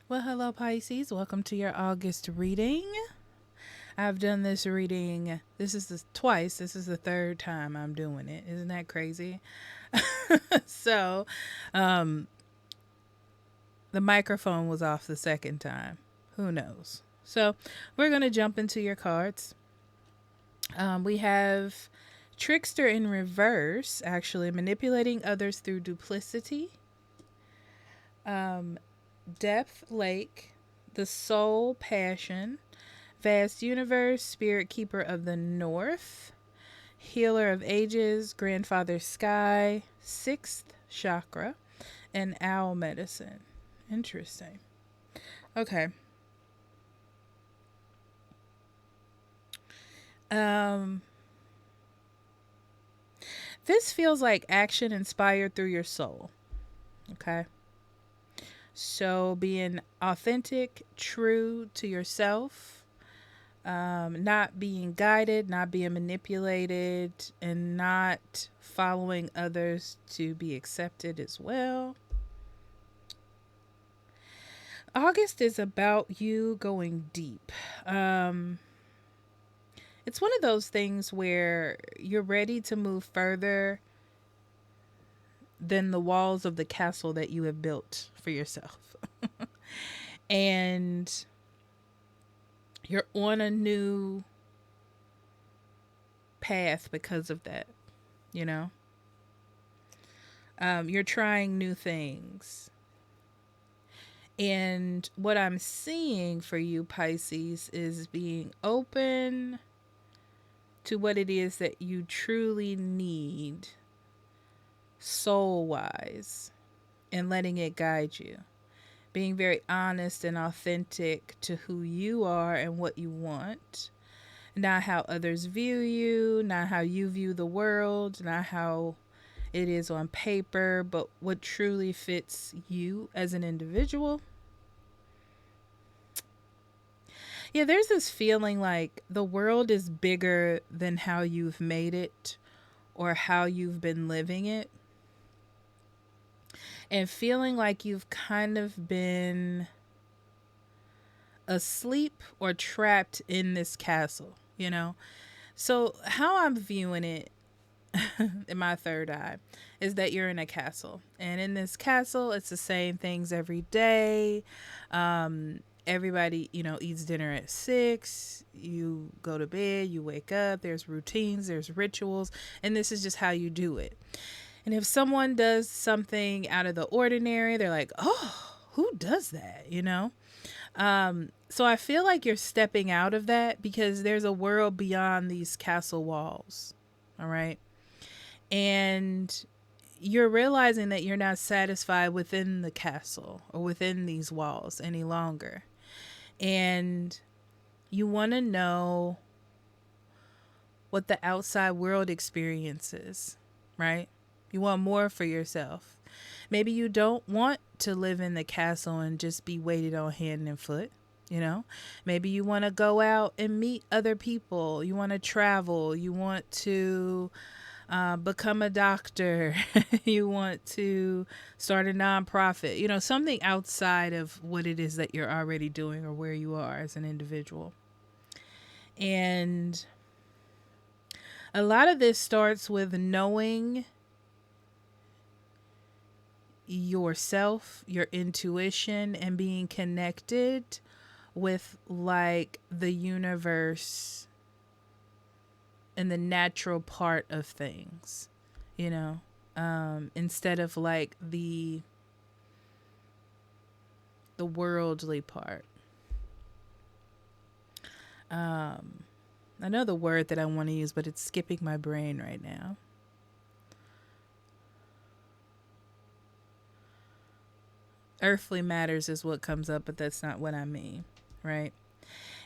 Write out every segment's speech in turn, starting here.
Well, hello, Pisces. Welcome to your August reading. I've done this reading. Twice. This is the third time I'm doing it. Isn't that crazy? so, um, the microphone was off the second time. Who knows? So, we're going to jump into your cards. We have Trickster in reverse, actually, manipulating others through duplicity. Um, Depth Lake, the Soul Passion, Vast Universe, Spirit Keeper of the North, Healer of Ages, Grandfather Sky, Sixth Chakra, and Owl Medicine. Interesting. Okay. Um, this feels like action inspired through your soul. Okay. So being authentic, true to yourself, not being guided, not being manipulated, and not following others to be accepted as well. August is about you going deep. It's one of those things where you're ready to move further than the walls of the castle that you have built for yourself. And you're on a new path because of that, you know? You're trying new things. And what I'm seeing for you, Pisces, is being open to what it is that you truly need soul wise and letting it guide you. Being very honest and authentic to who you are and what you want. Not how others view you, not how you view the world, not how it is on paper, but what truly fits you as an individual. Yeah, there's this feeling like the world is bigger than how you've made it or how you've been living it. And feeling like you've kind of been asleep or trapped in this castle, you know? So, how I'm viewing it in my third eye is that you're in a castle. And in this castle, it's the same things every day. Everybody, eats dinner at 6. You go to bed, you wake up, there's routines, there's rituals, and this is just how you do it. And if someone does something out of the ordinary, they're like, oh, who does that, So I feel like you're stepping out of that because there's a world beyond these castle walls. All right. And you're realizing that you're not satisfied within the castle or within these walls any longer. And you want to know what the outside world experiences, right? You want more for yourself. Maybe you don't want to live in the castle and just be waited on hand and foot. Maybe you want to go out and meet other people. You want to travel. You want to become a doctor. You want to start a nonprofit. Something outside of what it is that you're already doing or where you are as an individual. And a lot of this starts with knowing yourself, your intuition, and being connected with like the universe and the natural part of things, instead of like the worldly part. I know the word that I want to use, but it's skipping my brain right now. Earthly matters is what comes up, but that's not what I mean, right?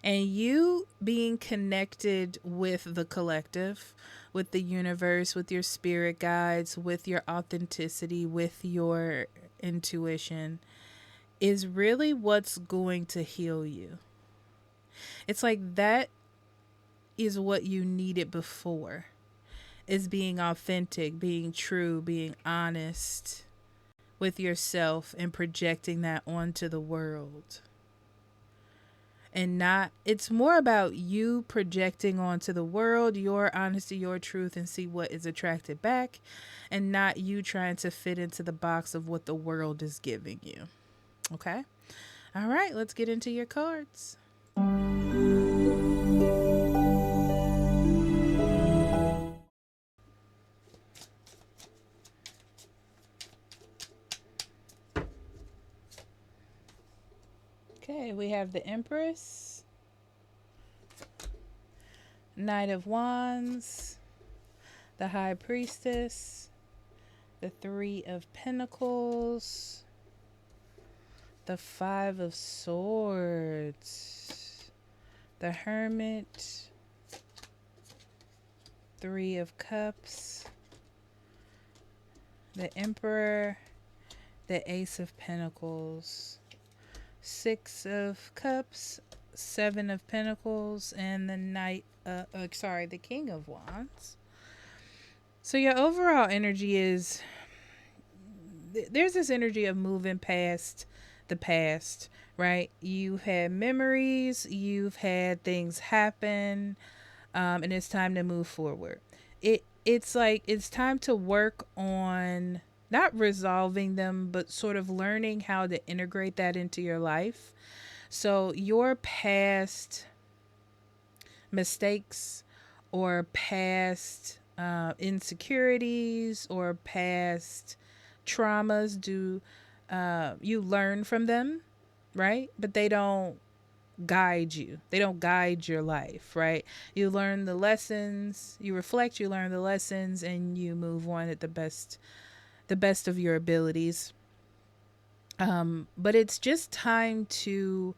And you being connected with the collective, with the universe, with your spirit guides, with your authenticity, with your intuition, is really what's going to heal you. It's like that is what you needed before, is being authentic, being true, being honest with yourself and projecting that onto the world. And not, it's more about you projecting onto the world your honesty, your truth, and see what is attracted back, and not you trying to fit into the box of what the world is giving you. Okay? All right, let's get into your cards. Okay, we have the Empress, Knight of Wands, the High Priestess, the Three of Pentacles, the Five of Swords, the Hermit, Three of Cups, the Emperor, the Ace of Pentacles, Six of Cups, Seven of Pentacles, and the the King of Wands. So your overall energy is, there's this energy of moving past the past, right? You've had memories, you've had things happen, and it's time to move forward. It's like it's time to work on not resolving them, but sort of learning how to integrate that into your life. So your past mistakes or past insecurities or past traumas, you learn from them, right? But they don't guide you. They don't guide your life, right? You learn the lessons, you reflect, you learn the lessons, and you move on at the best of your abilities. But it's just time to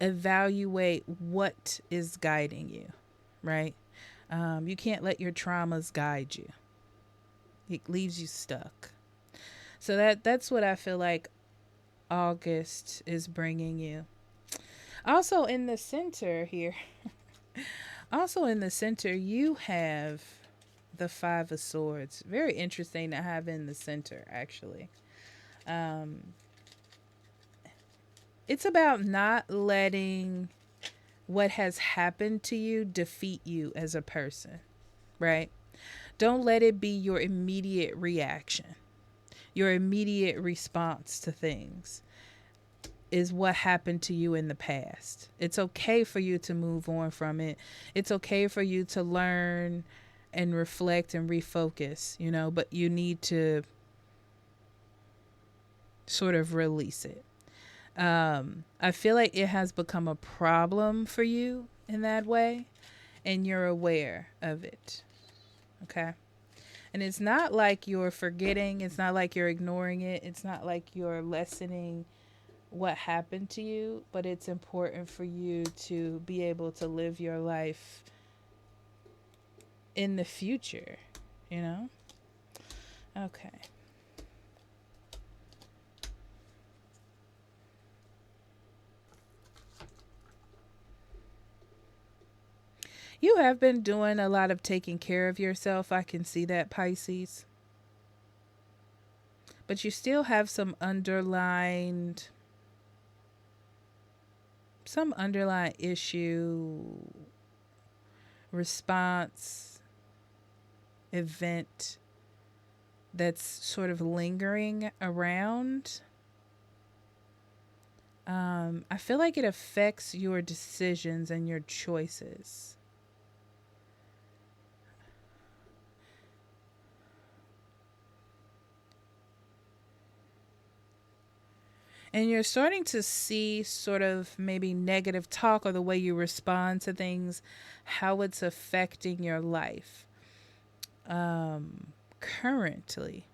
evaluate what is guiding you, right? You can't let your traumas guide you. It leaves you stuck. So that's what I feel like August is bringing you. Also in the center here, you have the Five of Swords. Very interesting to have in the center, actually. It's about not letting what has happened to you defeat you as a person, right? Don't let it be your immediate reaction. Your immediate response to things is what happened to you in the past. It's okay for you to move on from it. It's okay for you to learn and reflect and refocus, but you need to sort of release it. I feel like it has become a problem for you in that way, and you're aware of it. Okay? And it's not like you're forgetting. It's not like you're ignoring it. It's not like you're lessening what happened to you, but it's important for you to be able to live your life in the future, Okay. You have been doing a lot of taking care of yourself. I can see that, Pisces. But you still have some underlying issue, response, event that's sort of lingering around. I feel like it affects your decisions and your choices. And you're starting to see sort of maybe negative talk or the way you respond to things, how it's affecting your life currently.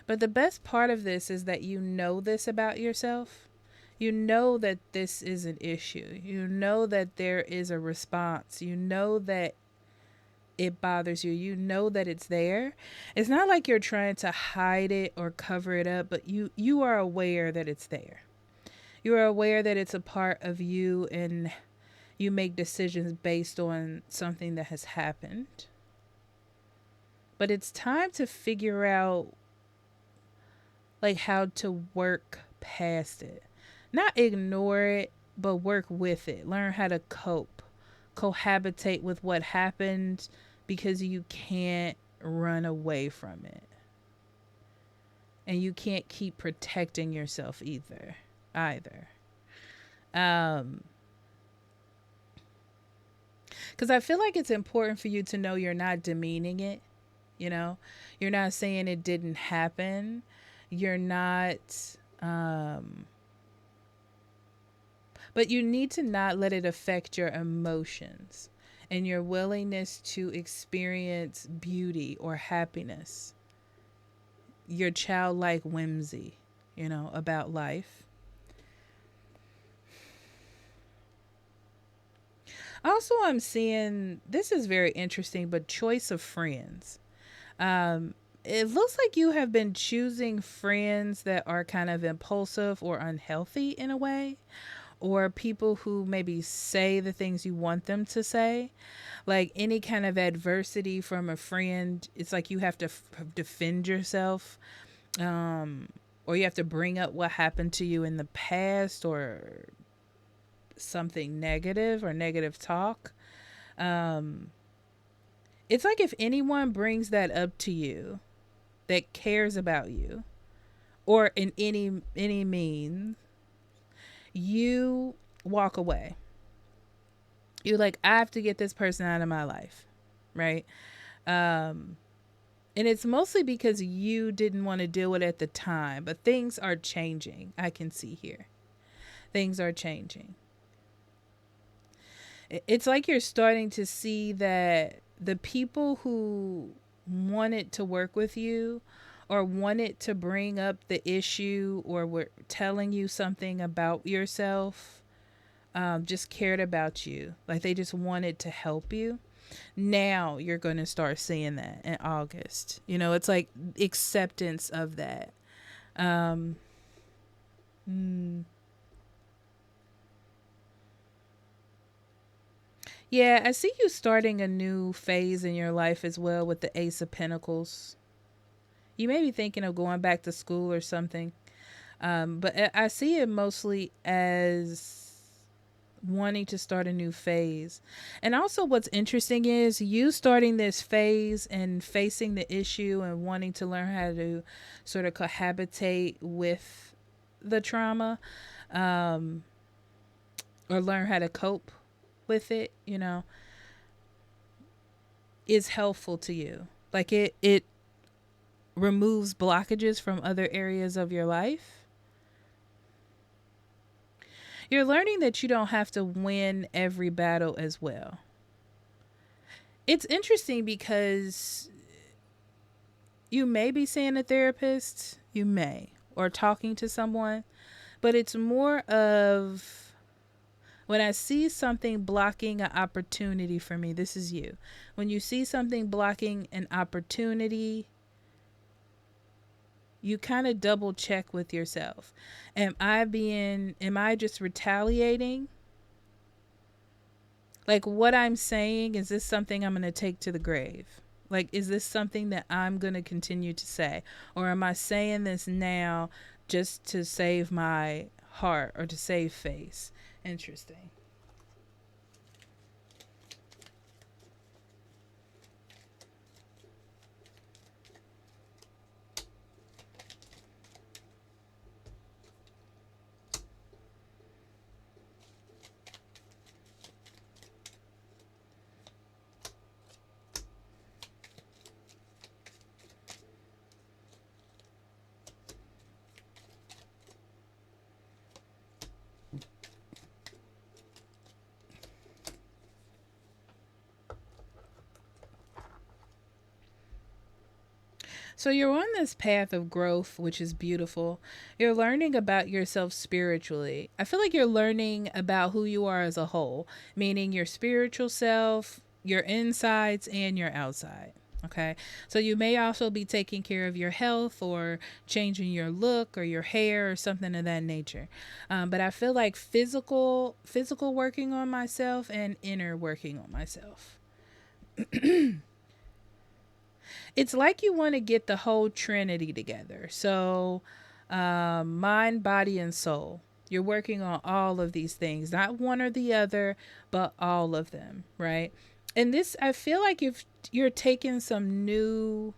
But the best part of this is that you know this about yourself. You know that this is an issue. You know that there is a response. You know that it bothers you. You know that it's there. It's not like you're trying to hide it or cover it up, but you are aware that it's there. You are aware that it's a part of you, and you make decisions based on something that has happened. but it's time to figure out like how to work past it. Not ignore it, but work with it. Learn how to cope, cohabitate with what happened because you can't run away from it. And you can't keep protecting yourself either. Um cuz I feel like it's important for you to know you're not demeaning it, you know? You're not saying it didn't happen. You're not but you need to not let it affect your emotions and your willingness to experience beauty or happiness, your childlike whimsy, about life. Also, I'm seeing this is very interesting, but choice of friends. It looks like you have been choosing friends that are kind of impulsive or unhealthy in a way, or people who maybe say the things you want them to say. Like any kind of adversity from a friend, it's like you have to defend yourself, um, or you have to bring up what happened to you in the past or something negative or negative talk. Um, it's like if anyone brings that up to you that cares about you or in any means, you walk away. You're like, I have to get this person out of my life, right? Um, and it's mostly because you didn't want to deal with it at the time, but things are changing. I can see here. Things are changing. It's like you're starting to see that the people who wanted to work with you or wanted to bring up the issue or were telling you something about yourself, just cared about you. Like they just wanted to help you. Now you're going to start seeing that in August. It's like acceptance of that. Um, mm, yeah, I see you starting a new phase in your life as well with the Ace of Pentacles. You may be thinking of going back to school or something. But I see it mostly as wanting to start a new phase. And also, what's interesting is you starting this phase and facing the issue and wanting to learn how to sort of cohabitate with the trauma, um, or learn how to cope with it, is helpful to you. Like it removes blockages from other areas of your life. You're learning that you don't have to win every battle as well. It's interesting because you may be seeing a therapist, you may, or talking to someone, but it's more of when I see something blocking an opportunity for me, this is you. When you see something blocking an opportunity, you kind of double check with yourself. Am I just retaliating? Like what I'm saying, is this something I'm going to take to the grave? Like, is this something that I'm going to continue to say? Or am I saying this now just to save my heart or to save face? Interesting. So you're on this path of growth, which is beautiful. You're learning about yourself spiritually. I feel like you're learning about who you are as a whole, meaning your spiritual self, your insides, and your outside. Okay. So you may also be taking care of your health or changing your look or your hair or something of that nature. But I feel like physical working on myself and inner working on myself. It's like you want to get the whole trinity together. So, mind, body, and soul. You're working on all of these things, not one or the other, but all of them, right? And this, I feel like if you're taking some new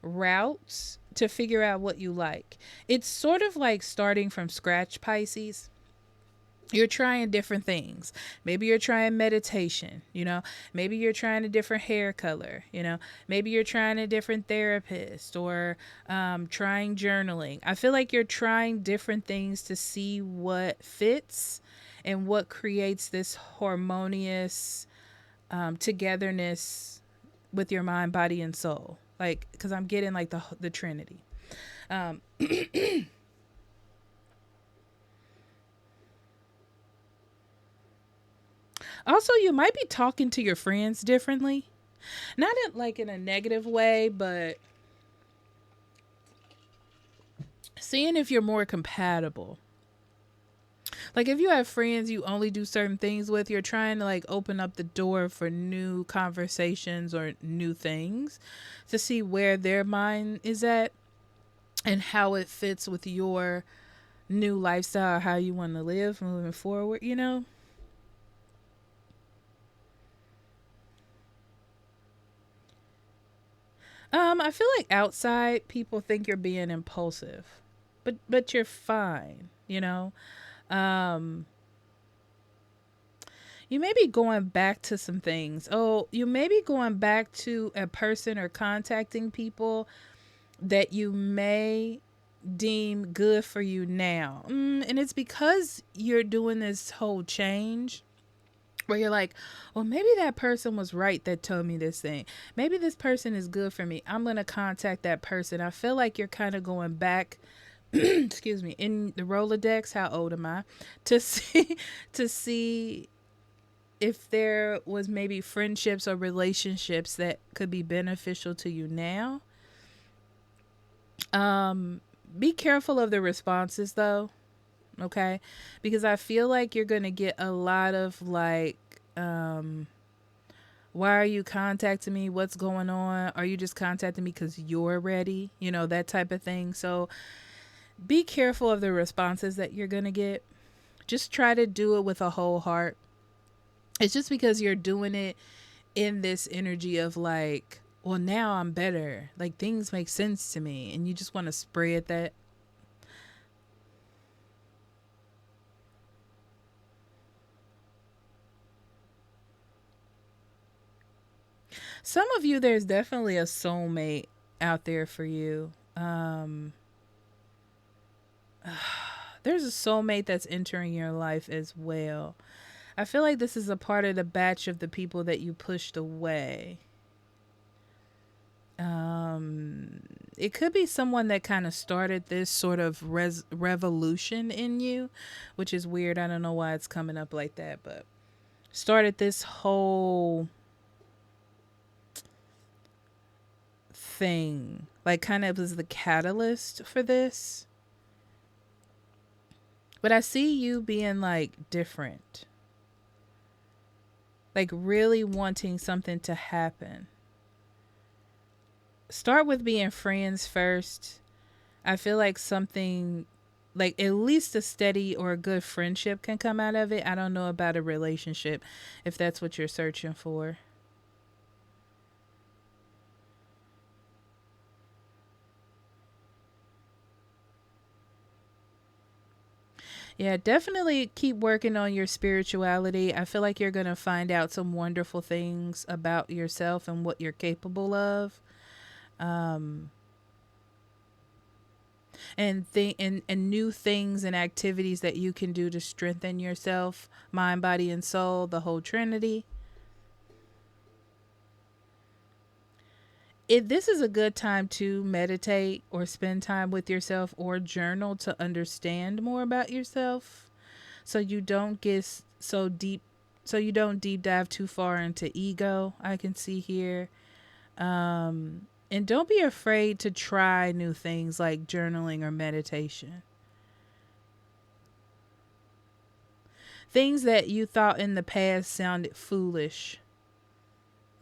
routes to figure out what you like, it's sort of like starting from scratch, Pisces. You're trying different things. Maybe you're trying meditation, maybe you're trying a different hair color, maybe you're trying a different therapist, or trying journaling. I feel like you're trying different things to see what fits and what creates this harmonious togetherness with your mind, body, and soul. Like, because I'm getting like the Trinity. Um, Also, you might be talking to your friends differently. Not in, like in a negative way, but seeing if you're more compatible. Like if you have friends you only do certain things with, you're trying to like open up the door for new conversations or new things to see where their mind is at and how it fits with your new lifestyle, how you want to live moving forward. I feel like outside people think you're being impulsive, but you're fine. Um, you may be going back to some things. Oh, you may be going back to a person or contacting people that you may deem good for you now. And it's because you're doing this whole change where you're like, well, maybe that person was right that told me this thing. Maybe this person is good for me. I'm going to contact that person. I feel like you're kind of going back excuse me, in the Rolodex. How old am I? To see to see if there was maybe friendships or relationships that could be beneficial to you now. Um be careful of the responses though, okay? Because I feel like you're going to get a lot of like why are you contacting me? What's going on? Are you just contacting me cuz you're ready? That type of thing. So be careful of the responses that you're going to get. Just try to do it with a whole heart. It's just because you're doing it in this energy of like, well, now I'm better. Like things make sense to me. And you just want to spread that. Some of you, there's definitely a soulmate out there for you. There's a soulmate that's entering your life as well. I feel like this is a part of the batch of the people that you pushed away. It could be someone that kind of started this sort of revolution in you, which is weird. I don't know why it's coming up like that, but started this whole thing, like kind of was the catalyst for this. But I see you being like different, like really wanting something to happen. Start with being friends first. I feel like something, like at least a steady or a good friendship can come out of it. I don't know about a relationship if that's what you're searching for. Yeah, definitely keep working on your spirituality. I feel like you're going to find out some wonderful things about yourself and what you're capable of. Um, and new things and activities that you can do to strengthen yourself, mind, body, and soul, the whole trinity. This is a good time to meditate or spend time with yourself or journal to understand more about yourself, so you don't get so deep, so you don't deep dive too far into ego. I can see here. And don't be afraid to try new things like journaling or meditation. Things that you thought in the past sounded foolish.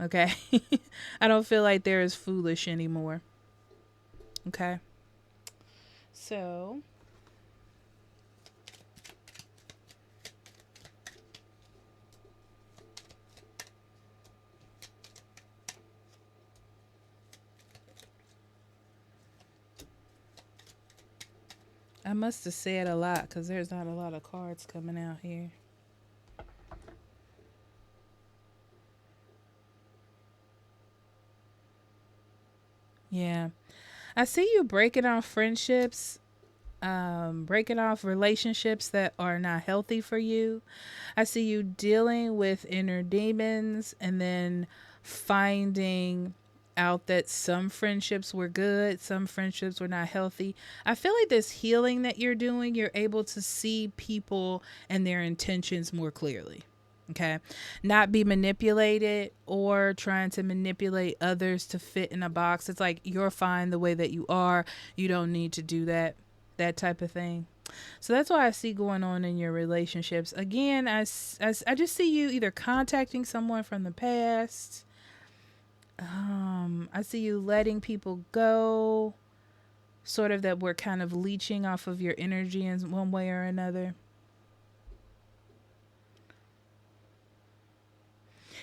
Okay. I don't feel like they're as foolish anymore. Okay. So I must have said a lot because there's not a lot of cards coming out here. Yeah. I see you breaking off friendships, breaking off relationships that are not healthy for you. I see you dealing with inner demons and then finding out that some friendships were good, some friendships were not healthy. I feel like this healing that you're doing, you're able to see people and their intentions more clearly. Okay. Not be manipulated or trying to manipulate others to fit in a box. It's like you're fine the way that you are. You don't need to do that, that type of thing. So that's what I see going on in your relationships. Again, I just see you either contacting someone from the past. I see you letting people go, sort of that we're kind of leeching off of your energy in one way or another.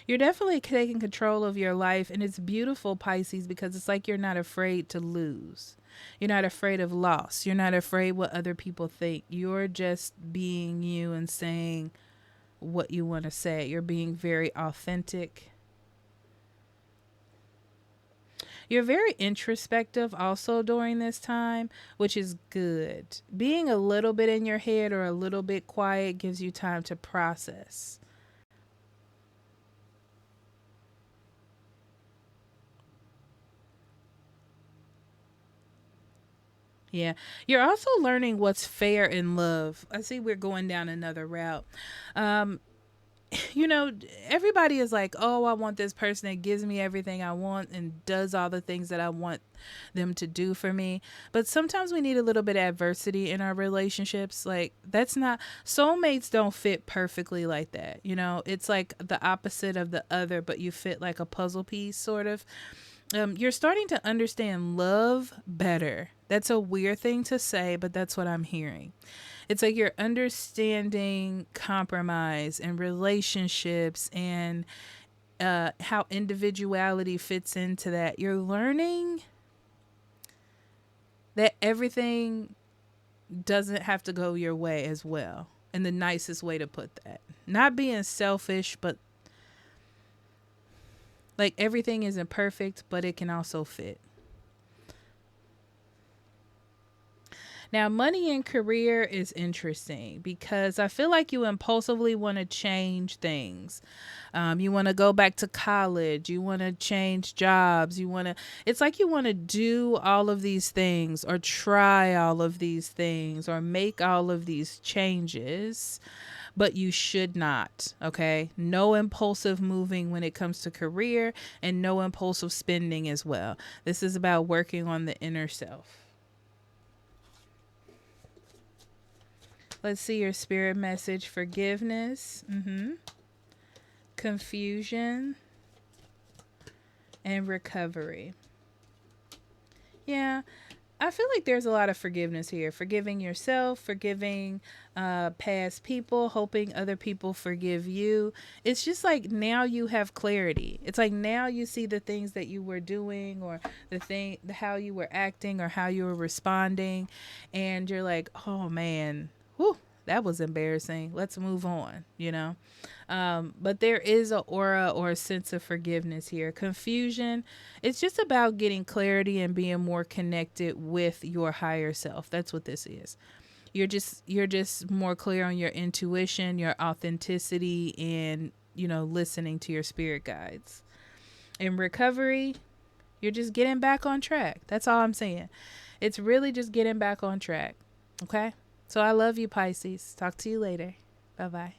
You're definitely taking control of your life, and it's beautiful, Pisces, because it's like you're not afraid to lose. You're not afraid of loss. You're not afraid what other people think. You're just being you and saying what you want to say. You're being very authentic. You're very introspective also during this time, which is good. Being a little bit in your head or a little bit quiet gives you time to process. Yeah. You're also learning what's fair in love. I see we're going down another route. Um, you know, everybody is like, oh, I want this person that gives me everything I want and does all the things that I want them to do for me. But sometimes we need a little bit of adversity in our relationships. Like, that's not, soulmates don't fit perfectly like that. You know, it's like the opposite of the other, but you fit like a puzzle piece, sort of. You're starting to understand love better. That's a weird thing to say, but that's what I'm hearing. It's like you're understanding compromise and relationships and how individuality fits into that. You're learning that everything doesn't have to go your way as well. And the nicest way to put that. Not being selfish, but like everything isn't perfect, but it can also fit. Now, money and career is interesting because I feel like you impulsively want to change things. You want to go back to college. You want to change jobs. It's like you want to do all of these things or try all of these things or make all of these changes, but you should not. Okay. No impulsive moving when it comes to career and no impulsive spending as well. This is about working on the inner self. Let's see your spirit message: forgiveness, confusion, and recovery. Yeah, I feel like there's a lot of forgiveness here. Forgiving yourself, forgiving past people, hoping other people forgive you. It's just like now you have clarity. It's like now you see the things that you were doing or how you were acting or how you were responding. And you're like, oh man, whew, that was embarrassing. Let's move on, you know? But there is a aura or a sense of forgiveness here. Confusion, it's just about getting clarity and being more connected with your higher self. That's what this is. You're just more clear on your intuition, your authenticity, and listening to your spirit guides. In recovery, you're just getting back on track. That's all I'm saying. It's really just getting back on track. Okay? So I love you, Pisces. Talk to you later. Bye-bye.